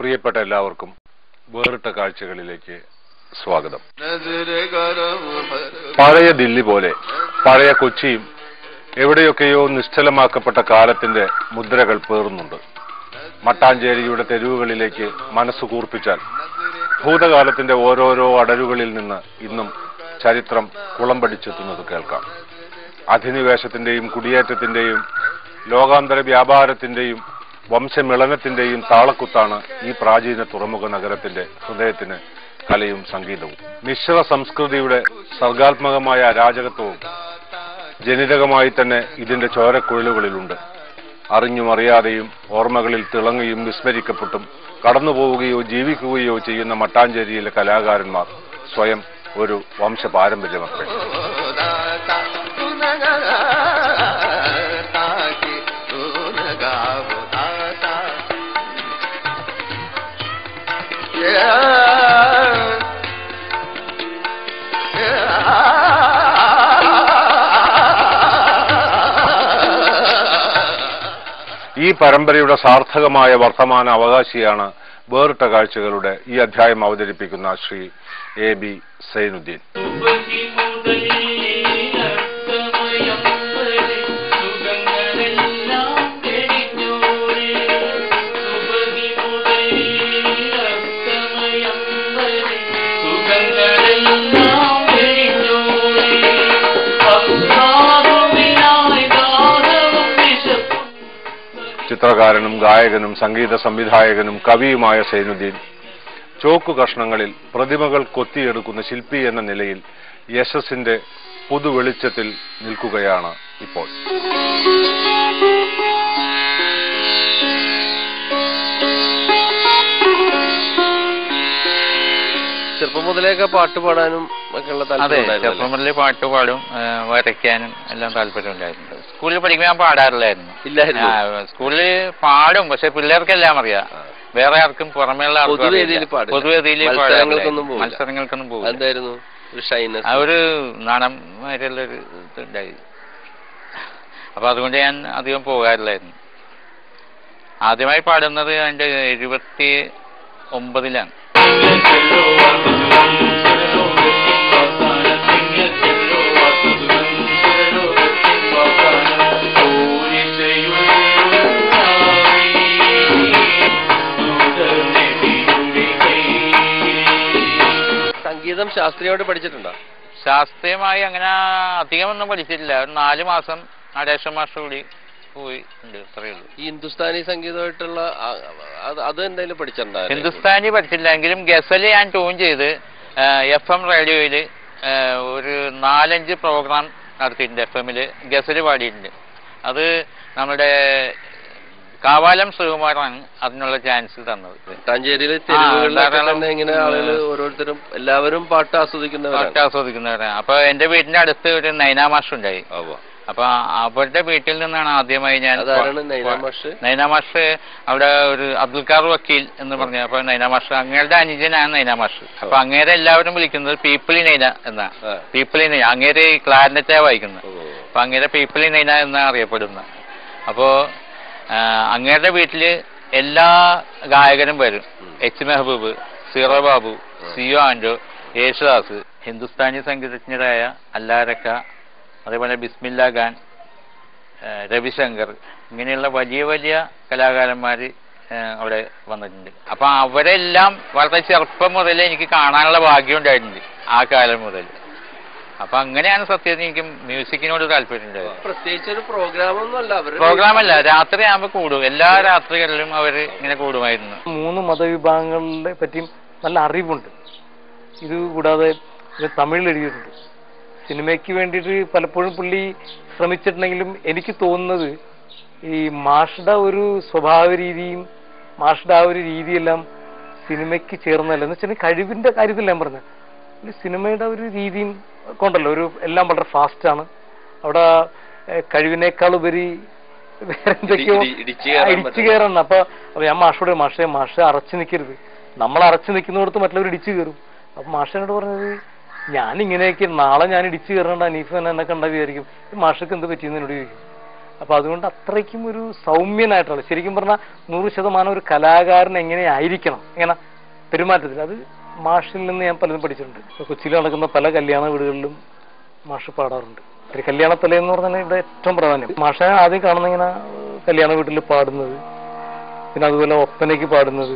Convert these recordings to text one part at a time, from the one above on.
പ്രിയപ്പെട്ട എല്ലാവർക്കും വേറിട്ട കാഴ്ചകളിലേക്ക് സ്വാഗതം. പഴയ ദില്ലി പോലെ പഴയ കൊച്ചിയും എവിടെയൊക്കെയോ നിശ്ചലമാക്കപ്പെട്ട കാലത്തിന്റെ മുദ്രകൾ പേറുന്നുണ്ട്. മട്ടാഞ്ചേരിയുടെ തെരുവുകളിലേക്ക് മനസ്സ് കൂർപ്പിച്ചാൽ ഭൂതകാലത്തിന്റെ ഓരോരോ അടരുകളിൽ നിന്ന് ഇന്നും ചരിത്രം കുളമ്പടിച്ചെത്തുന്നത് കേൾക്കാം. അധിനിവേശത്തിന്റെയും കുടിയേറ്റത്തിന്റെയും ലോകാന്തര വ്യാപാരത്തിന്റെയും വംശമിളനത്തിന്റെയും താളക്കുത്താണ് ഈ പ്രാചീന തുറമുഖ നഗരത്തിന്റെ ഹൃദയത്തിന് കലയും സംഗീതവും. മിശ്ര സംസ്കൃതിയുടെ സർഗാത്മകമായ അരാജകത്വവും ജനിതകമായി തന്നെ ഇതിന്റെ ചോരക്കുഴലുകളിലുണ്ട്. അറിഞ്ഞും അറിയാതെയും ഓർമ്മകളിൽ തിളങ്ങിയും വിസ്മരിക്കപ്പെട്ടും കടന്നുപോവുകയോ ജീവിക്കുകയോ ചെയ്യുന്ന മട്ടാഞ്ചേരിയിലെ കലാകാരന്മാർ സ്വയം ഒരു വംശപാരമ്പര്യമൊക്കെ. ഈ പരമ്പരയുടെ സാർത്ഥകമായ വർത്തമാന അവകാശിയാണ് വേറിട്ട കാഴ്ചകളുടെ ഈ അധ്യായം അവതരിപ്പിക്കുന്ന ശ്രീ AB സൈനുദ്ദീൻ. ചിത്രകാരനും ഗായകനും സംഗീത സംവിധായകനും കവിയുമായ സൈനുദ്ദീൻ ചോക്കു കഷ്ണങ്ങളിൽ പ്രതിമകൾ കൊത്തിയെടുക്കുന്ന ശില്പി എന്ന നിലയിൽ യശസ്സിന്റെ പുതുവെളിച്ചത്തിൽ നിൽക്കുകയാണ് ഇപ്പോൾ. ചെറുപ്പം മുതലേക്ക് പാട്ട് പാടാനും അതെ, ചെറുപ്പം മുതലേ പാട്ട് പാടും, വരയ്ക്കാനും എല്ലാം താല്പര്യം ഉണ്ടായിരുന്നു. സ്കൂളിൽ പഠിക്കുമ്പോൾ ഞാൻ പാടാറില്ലായിരുന്നു. സ്കൂളിൽ പാടും, പക്ഷെ പിള്ളേർക്കെല്ലാം അറിയാം, വേറെ ആർക്കും പുറമേയുള്ള പൊതുവേദിയിൽ മത്സരങ്ങൾക്കൊന്നും പോകും. ആ ഒരു നാണമായിട്ടുള്ളൊരു ഇതുണ്ടായി. അപ്പൊ അതുകൊണ്ട് ഞാൻ അധികം പോകാറില്ലായിരുന്നു. ആദ്യമായി പാടുന്നത് എൻ്റെ 79-ലാണ്. സംഗീതം ശാസ്ത്രീയമായിട്ട് പഠിച്ചിട്ടുണ്ടോ? ശാസ്ത്രീയമായി അങ്ങനെ അധികമൊന്നും പഠിച്ചിട്ടില്ല. ഒരു 4 മാസം നടേശ മാസ്റ്റർ കൂടി പോയി ഉണ്ട്, അത്രയേ ഉള്ളൂ. ഈ ഹിന്ദുസ്ഥാനി സംഗീതമായിട്ടുള്ള അത് എന്തെങ്കിലും പഠിച്ചിട്ടുണ്ടോ? ഹിന്ദുസ്ഥാനി പഠിച്ചില്ലെങ്കിലും ഗസല് ഞാൻ ട്യൂൺ ചെയ്ത് FM റേഡിയോയില് ഒരു 4-5 പ്രോഗ്രാം നടത്തിയിട്ടുണ്ട്. FM-ല് ഗസല് പാടിയിട്ടുണ്ട്. അത് നമ്മുടെ കാവാലം ശ്രീകുമാറാണ് അതിനുള്ള ചാൻസ് തന്നത്. മട്ടാഞ്ചേരിയിലെ തെരുവുകളിലൊക്കെ ഇങ്ങനെ ആളുകൾ ഓരോരുത്തരും എല്ലാവരും പാട്ട് ആസ്വദിക്കുന്നവരാണ്. അപ്പൊ എന്റെ വീടിന്റെ അടുത്ത് ഒരു നൈന മാഷ് ഉണ്ടായി. അപ്പൊ അവരുടെ വീട്ടിൽ നിന്നാണ് ആദ്യമായി ഞാൻ നൈന മാഷ് അവിടെ ഒരു അബ്ദുൽഖാർ വക്കീൽ എന്ന് പറഞ്ഞു. അപ്പൊ നൈന മാഷ് അങ്ങേരുടെ അനുജനാണ് നൈന മാഷ്. അപ്പൊ അങ്ങേരെ എല്ലാവരും വിളിക്കുന്നത് പീപ്പിളി നൈന എന്നാ. പീപ്പിളി നൈന, അങ്ങേര് ക്ലാരിനെറ്റാ വായിക്കുന്നത്. അപ്പൊ അങ്ങേരെ പീപ്പിളി നൈന എന്നാ അറിയപ്പെടുന്നത്. അപ്പോ അങ്ങേരുടെ വീട്ടില് എല്ലാ ഗായകരും വരും. H Mehboob, Zero Babu, CO Anto, Yesudas, Hindustani സംഗീതജ്ഞരായ അല്ലാരക്ക, അതേപോലെ ബിസ്മില്ല ഖാൻ, രവിശങ്കർ, ഇങ്ങനെയുള്ള വലിയ വലിയ കലാകാരന്മാര് അവിടെ വന്നിട്ടുണ്ട്. അപ്പൊ അവരെല്ലാം വളരെ ചെറുപ്പം മുതലേ എനിക്ക് കാണാനുള്ള ഭാഗ്യം ഉണ്ടായിട്ടുണ്ട്, ആ കാലം മുതൽ. അപ്പൊ അങ്ങനെയാണ് സത്യത്തിൽ എനിക്ക് മ്യൂസിക്കിനോട് താല്പര്യം ഉണ്ടായത്. പ്രത്യേകിച്ച് ഒരു പ്രോഗ്രാമല്ല, രാത്രി ആകുമ്പോൾ കൂടും. എല്ലാ രാത്രികളിലും അവര് ഇങ്ങനെ കൂടുമായിരുന്നു. 3 മതവിഭാഗങ്ങളെ പറ്റിയും നല്ല അറിവുണ്ട്. ഇത് കൂടാതെ തമിഴിൽ എഴുതിയിട്ടുണ്ട്. സിനിമയ്ക്ക് വേണ്ടിയിട്ട് പലപ്പോഴും പുള്ളി ശ്രമിച്ചിട്ടുണ്ടെങ്കിലും എനിക്ക് തോന്നുന്നത് ഈ മാഷ്ടെ ഒരു സ്വഭാവ രീതിയും മാഷ്ടെ ആ ഒരു രീതിയെല്ലാം സിനിമയ്ക്ക് ചേർന്നല്ല. എന്ന് വെച്ചാൽ കഴിവിന്റെ കാര്യത്തിൽ ഞാൻ പറഞ്ഞത്, സിനിമയുടെ ഒരു രീതിയും കൊണ്ടല്ലോ, ഒരു എല്ലാം വളരെ ഫാസ്റ്റാണ്. അവിടെ കഴിവിനേക്കാൾ ഉപരി വേറെ എന്തൊക്കെയോ ഇടിച്ചു കയറണം. അപ്പൊ ഞാൻ മാഷ് അറച്ചു നിൽക്കരുത്, നമ്മൾ അറച്ചു നിൽക്കുന്നിടത്ത് മറ്റുള്ളവർ ഇടിച്ചു കയറും. അപ്പൊ മാഷനോട് പറഞ്ഞത്, ഞാൻ ഇങ്ങനെയൊക്കെ നാളെ ഞാൻ ഇടിച്ചു കയറേണ്ട അനീഫ് എന്നെ കണ്ടാൽ വിചാരിക്കും മാഷക്ക് എന്ത് പറ്റിയെന്ന് എന്നോട് ചോദിക്കും. അപ്പൊ അതുകൊണ്ട് അത്രയ്ക്കും ഒരു സൗമ്യനായിട്ടുള്ള, ശരിക്കും പറഞ്ഞാൽ 100% ഒരു കലാകാരൻ എങ്ങനെയായിരിക്കണം, എങ്ങനെ പെരുമാറ്റത്തിൽ, അത് മാഷിൽ നിന്ന് ഞാൻ പലതും പഠിച്ചിട്ടുണ്ട്. കൊച്ചിയിൽ നടക്കുന്ന പല കല്യാണ വീടുകളിലും മാഷ് പാടാറുണ്ട്. ഒരു കല്യാണത്തല എന്ന് പറഞ്ഞാൽ ഇവിടെ ഏറ്റവും പ്രാധാന്യം. മാഷെ ആദ്യം കാണുന്ന ഇങ്ങനെ കല്യാണ വീട്ടിൽ പാടുന്നത്, പിന്നെ അതുപോലെ ഒപ്പനയ്ക്ക് പാടുന്നത്.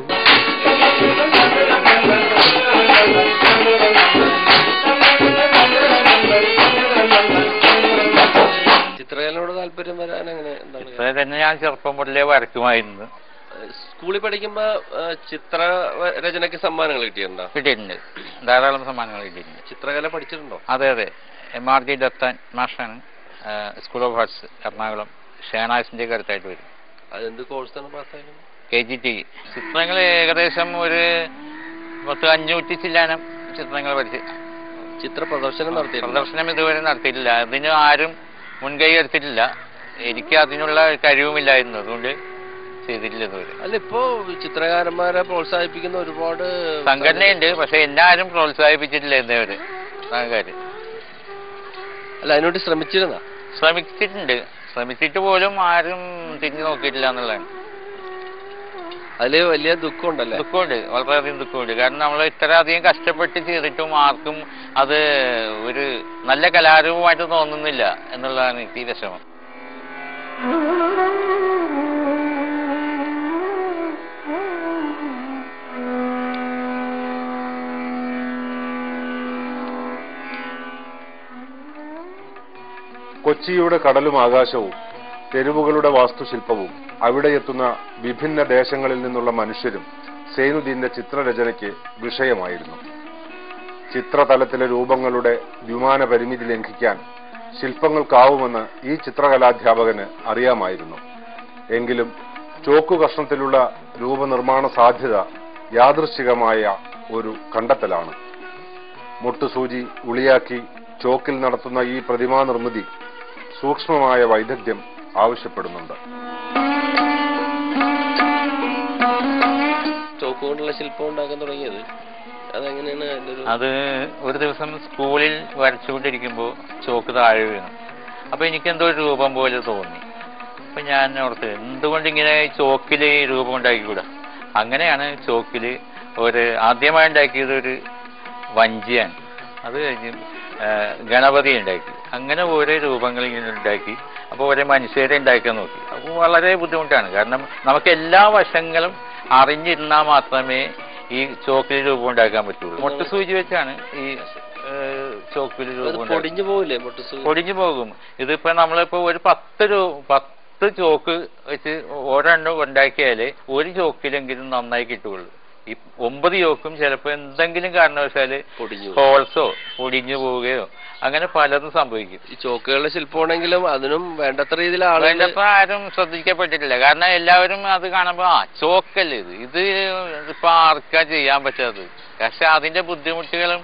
ചിത്രകലയോട് താല്പര്യം വരാൻ എങ്ങനെ? തന്നെ ഞാൻ ചെറുപ്പം മുതലേ വരയ്ക്കുമായിരുന്നു. സ്കൂളിൽ പഠിക്കുമ്പോ ചിത്ര രചനയ്ക്ക് സമ്മാനങ്ങൾ കിട്ടിയിട്ടുണ്ടോ? കിട്ടിയിട്ടുണ്ട്, ധാരാളം സമ്മാനങ്ങൾ കിട്ടിയിട്ടുണ്ട്. ചിത്രകല പഠിച്ചിട്ടുണ്ടോ? അതെ അതെ, MRG ദത്താൻ മാഷാണ്, സ്കൂൾ ഓഫ് ആർട്സ് എറണാകുളം, ഷേനാസിന്റെ അടുത്തായിട്ട് വരും. അതെന്ത് കോഴ്സാണ് പാസ്സായത്? KGT. ചിത്രങ്ങൾ ഏകദേശം ഒരു 500 ചില്ലാനം ചിത്രങ്ങൾ പഠിച്ച്. ചിത്ര പ്രദർശനം നടത്തി? പ്രദർശനം ഇതുവരെ നടത്തിയിട്ടില്ല, അതിന് ആരും മുൻകൈ എടുത്തിട്ടില്ല. എനിക്ക് അതിനുള്ള കഴിവുമില്ലായിരുന്നു, അതുകൊണ്ട് ചെയ്തിട്ടില്ല ഇതുവരെ. അല്ല, ഇപ്പോ ചിത്രകാരന്മാരെ പ്രോത്സാഹിപ്പിക്കുന്ന ഒരുപാട് സംഘടനയുണ്ട്, പക്ഷെ എന്നെ ആരും പ്രോത്സാഹിപ്പിച്ചിട്ടില്ല ഇതേവരെ. അല്ല, അതിനോട്ട് ശ്രമിച്ചിട്ടുണ്ട്, ശ്രമിച്ചിട്ട് പോലും ആരും തിരിഞ്ഞു നോക്കിയിട്ടില്ല എന്നുള്ളതാണ്. അതില് വലിയ ദുഃഖമുണ്ടല്ലേ? ദുഃഖമുണ്ട്, വളരെയധികം ദുഃഖമുണ്ട്. കാരണം നമ്മൾ ഇത്ര അധികം കഷ്ടപ്പെട്ട് ചെയ്തിട്ടും ആർക്കും അത് ഒരു നല്ല കലാരൂപമായിട്ട് തോന്നുന്നില്ല എന്നുള്ളതാണ് എനിക്ക് വിഷമം. കൊച്ചിയുടെ കടലും ആകാശവും തെരുവുകളുടെ വാസ്തുശില്പവും അവിടെ എത്തുന്ന വിഭിന്ന ദേശങ്ങളിൽ നിന്നുള്ള മനുഷ്യരും സൈനുദ്ദീന്റെ ചിത്രരചനയ്ക്ക് വിഷയമായിരുന്നു. ചിത്രതലത്തിലെ രൂപങ്ങളുടെ ദ്വിമാന പരിമിതി ലംഘിക്കാൻ ശില്പങ്ങൾക്കാവുമെന്ന് ഈ ചിത്രകലാധ്യാപകന് അറിയാമായിരുന്നു. എങ്കിലും ചോക്കു കഷ്ണത്തിലുള്ള രൂപനിർമ്മാണ സാധ്യത യാദൃശ്ചികമായ ഒരു കണ്ടെത്തലാണ്. മുട്ടുസൂചി ഉളിയാക്കി ചോക്കിൽ നടത്തുന്ന ഈ പ്രതിമാ നിർമ്മിതി സൂക്ഷ്മമായ വൈദഗ്ധ്യം ആവശ്യപ്പെടുന്നുണ്ട്. ചോക്ക് കൊണ്ടുള്ള ശില്പം ഉണ്ടാക്കാൻ തുടങ്ങിയത് അതെങ്ങനെയാണ്? അത് ഒരു ദിവസം സ്കൂളിൽ വരച്ചുകൊണ്ടിരിക്കുമ്പോൾ ചോക്ക് താഴെ വീണു. അപ്പൊ എനിക്കെന്തോ ഒരു രൂപം പോലെ തോന്നി. അപ്പൊ ഞാൻ ഓർത്ത് എന്തുകൊണ്ടിങ്ങനെ ചോക്കില് രൂപം ഉണ്ടാക്കിക്കൂടാ. അങ്ങനെയാണ് ചോക്കില് ആദ്യമായി ഉണ്ടാക്കിയത് ഒരു വഞ്ചിയാണ്. അത് കഴിഞ്ഞ് ഗണപതി ഉണ്ടാക്കി. അങ്ങനെ ഓരോ രൂപങ്ങൾ ഇങ്ങനെ ഉണ്ടാക്കി. അപ്പോൾ ഓരോ മനുഷ്യരെ ഉണ്ടാക്കാൻ നോക്കി. അപ്പോൾ വളരെ ബുദ്ധിമുട്ടാണ്. കാരണം നമുക്ക് എല്ലാ വശങ്ങളും അറിഞ്ഞിരുന്നാൽ മാത്രമേ ഈ ചോക്കിൽ രൂപം ഉണ്ടാക്കാൻ പറ്റുള്ളൂ. മുട്ടുസൂചി വെച്ചാണ് ഈ ചോക്കിൽ രൂപം. പൊടിഞ്ഞു പോകും. ഇതിപ്പോ നമ്മളിപ്പോ ഒരു 10 ചോക്ക് വെച്ച് ഒരെണ്ണം ഉണ്ടാക്കിയാലേ ഒരു ചോക്കിലെങ്കിലും നന്നായി കിട്ടുള്ളൂ. ഈ 9 ചോക്കും ചിലപ്പോ എന്തെങ്കിലും കാരണവശാല് ഹോൾസോ പൊടിഞ്ഞു പോവുകയോ അങ്ങനെ പലതും സംഭവിക്കും. ഈ ചോക്കുകളുടെ ശില്പമാണെങ്കിലും അതിനും വേണ്ടത്ര രീതിയിൽ ആരും ശ്രദ്ധിക്കപ്പെട്ടിട്ടില്ല. കാരണം എല്ലാവരും അത് കാണുമ്പോ ചോക്കല്ലേ ഇത് ഇപ്പൊ ആർക്കാ ചെയ്യാൻ പറ്റാത്തത്. പക്ഷെ അതിന്റെ ബുദ്ധിമുട്ടുകളും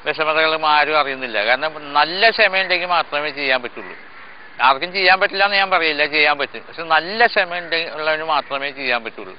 വിഷമതകളും ആരും അറിയുന്നില്ല. കാരണം നല്ല ക്ഷമയുണ്ടെങ്കിൽ മാത്രമേ ചെയ്യാൻ പറ്റുള്ളൂ. ആർക്കും ചെയ്യാൻ പറ്റില്ല എന്ന് ഞാൻ പറയില്ല, ചെയ്യാൻ പറ്റും. പക്ഷെ നല്ല ക്ഷമയുള്ളവന് മാത്രമേ ചെയ്യാൻ പറ്റുള്ളൂ.